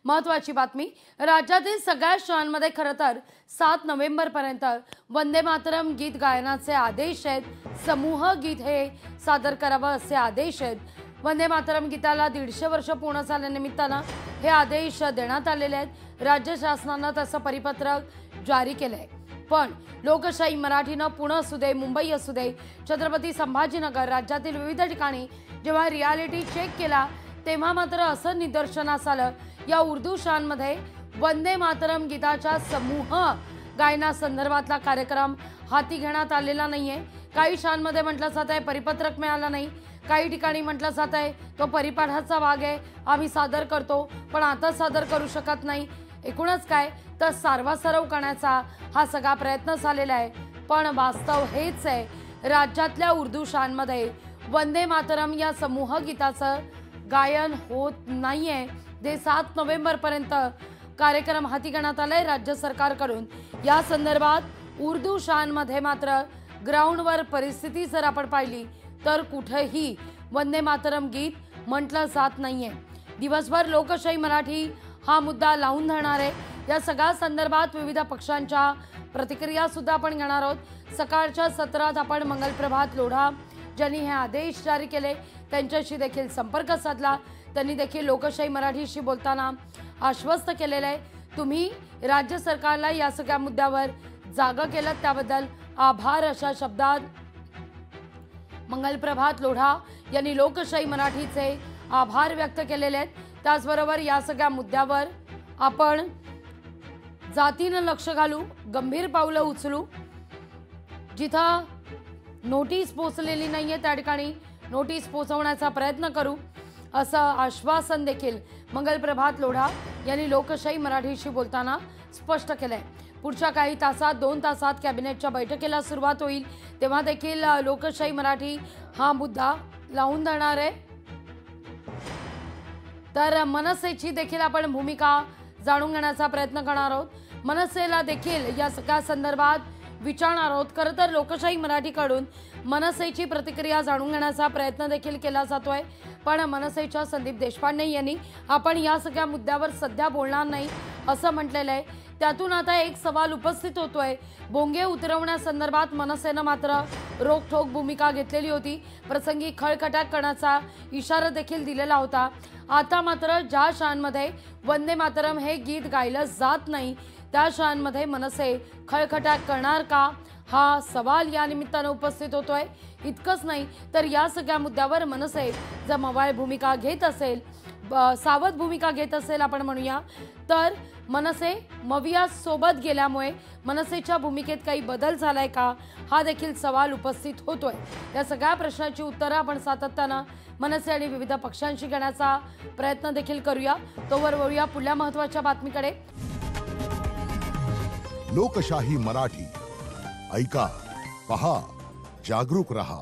महत्त्वाची बातमी, राज्यातील सगळ्या शाळांमध्ये खरं तर 7 नोव्हेंबरपर्यंत वंदे मातरम गीत गायनाचे आदेश आहेत। समूह गीत हे सादर करावं असे आदेश आहेत। वंदे मातरम गीताला 150 वर्ष पूर्ण झाल्यानिमित्तानं हे आदेश देण्यात आलेले आहेत। राज्य शासनानं तसं परिपत्रक जारी केलंय। पण लोकशाही मराठीनं पुणे असू दे, मुंबई असू दे, छत्रपती संभाजीनगर राज्यातील विविध ठिकाणी जेव्हा रियालिटी चेक केला तेव्हा मात्र असं निदर्शनास आलं, या उर्दू शाळांमध्ये वंदे मातरम गीताच्या समूह गायनासंदर्भातला कार्यक्रम हाती घेण्यात आलेला नाहीये। काही शाळांमध्ये म्हटलं जात आहे परिपत्रक मिळालं नाही, काही ठिकाणी म्हटलं जात आहे तो परिपाठाचा भाग आहे, आम्ही सादर करतो पण आता सादर करू शकत नाही। एकूणच काय तर सारवासारव करण्याचा हा सगळा प्रयत्न झालेला आहे। पण वास्तव हेच आहे, राज्यातल्या उर्दू शाळांमध्ये वंदे मातरम या समूह गीताचं गायन होत नाहीये। जे 7 नोव्हेंबरपर्यंत कार्यक्रम हाती घेण्यात आलाय राज्य सरकारकडून। या संदर्भात उर्दू शाळांमध्ये मात्र ग्राउंडवर परिस्थिती जर आपण पाहिली तर कुठेही वंदे मातरम गीत म्हटलं जात नाहीये। दिवसभर लोकशाही मराठी हा मुद्दा लावून धरणार आहे। या सगळ्या संदर्भात विविध पक्षांच्या प्रतिक्रिया सुद्धा आपण घेणार आहोत। सकाळच्या सत्रात आपण मंगलप्रभात लोढा ज्यांनी हे आदेश जारी केले त्यांच्याशी देखील संपर्क साधला। त्यांनी देखील लोकशाही मराठीशी बोलताना आश्वस्त केलेलं आहे, तुम्ही राज्य सरकारला या सगळ्या मुद्द्यावर जागं केलं त्याबद्दल आभार अशा शब्दात मंगलप्रभात लोढा यांनी लोकशाही मराठीचे आभार व्यक्त केलेले आहेत। त्याचबरोबर या सगळ्या मुद्द्यावर आपण जातीनं लक्ष घालू, गंभीर पावलं उचलू, जिथं नोटीस पोहोचलेली नाहीये त्या ठिकाणी नोटीस पोहोचवण्याचा प्रयत्न करू असं आश्वासन देखील मंगलप्रभात लोढा यांनी लोकशाही मराठीशी बोलताना स्पष्ट केलंय। पुढच्या काही तासात 2 तासात कॅबिनेटच्या बैठकीला सुरुवात होईल, तेव्हा देखील लोकशाही मराठी हा मुद्दा लावून धरणार आहे। तर मनसेची देखील आपण भूमिका जाणून घेण्याचा प्रयत्न करणार आहोत। मनसेला देखील या सगळ्या संदर्भात विचारणार आहोत। खरं तर लोकशाही मराठीकडून मनसेची प्रतिक्रिया जाणून घेण्याचा प्रयत्न देखील केला जातोय, पण मनसेच्या संदीप देशपांडे यांनी आपण या सगळ्या मुद्द्यावर सध्या बोलणार नाही असं म्हटलेलं आहे। त्यातून आता एक सवाल उपस्थित होतोय, भोंगे उतरवण्यासंदर्भात मनसेनं मात्र रोखठोक भूमिका घेतलेली होती, प्रसंगी खळखटाक करण्याचा इशारा देखील दिलेला होता। आता मात्र ज्या शाळांमध्ये वंदे मातरम हे गीत गायलं जात नाही त्या शाळांमध्ये मनसे खळखटाक करणार का हा सवाल या निमित्तानं उपस्थित होतोय। इतकंच नाही तर या सगळ्या मुद्द्यावर मनसे जर मवाळ भूमिका घेत असेल, सावध भूमिका घेत असेल आपण म्हणूया, तर मनसे मविया सोबत गेल्यामुळे मनसेच्या भूमिकेत काही बदल झालाय का हा देखील सवाल उपस्थित होतोय। या सगळ्या प्रश्नांची उत्तरं आपण सातत्यानं मनसे आणि विविध पक्षांशी घेण्याचा प्रयत्न देखील करूया। तोवर वळूया पुढल्या महत्त्वाच्या बातमीकडे। लोकशाही मराठी ऐका, पहा, जागरूक रहा।